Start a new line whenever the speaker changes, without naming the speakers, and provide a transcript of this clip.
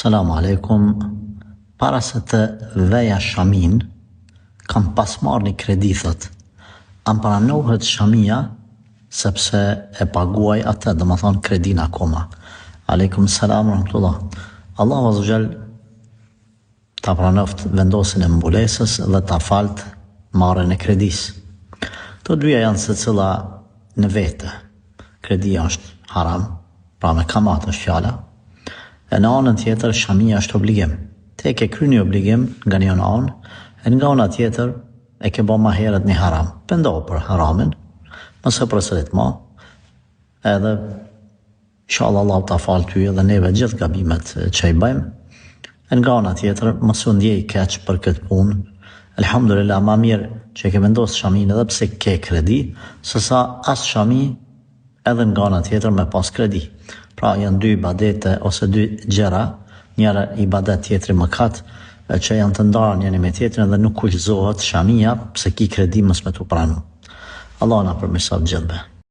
Selamu alaikum. Para se të veja shamin, kam pas marrë një kredi, thot. Am pranohet shamia sepse e paguaj atë, dhe më thonë kredin akoma. Aleikum salam rahmatullah. Allahu azza jall ta pranoft vendosin e mbulesës dhe ta falt marrën e kredis. Të dyja janë se cila në vete. Kredia është haram, pra me kamat është fjala. E në anën tjetër, shamia është obligim. Te ke kry një obligim nga një anë, e nga ana tjetër e ke bo ma herët një haram. Pendohu për haramin, mëse përsërit ma, edhe inshallah Allah ta falë ty edhe neve gjithë gabimet që i bëjmë. E nga ana tjetër, mësë ndjej keq për këtë punë. Elhamdulillah, ma mirë që ke vendosë shamin edhe pse ke kredi, sësa as shami edhe nga ana tjetër me pas kredi. Pra janë dy ibadete ose dy gjëra, njëra ibadet tjetri mëkat, që janë të ndarë njëri me tjetrin dhe nuk kushtohet shamia pse ki kredi mos me tu pranu. Allah na përmirësoj gjithëve.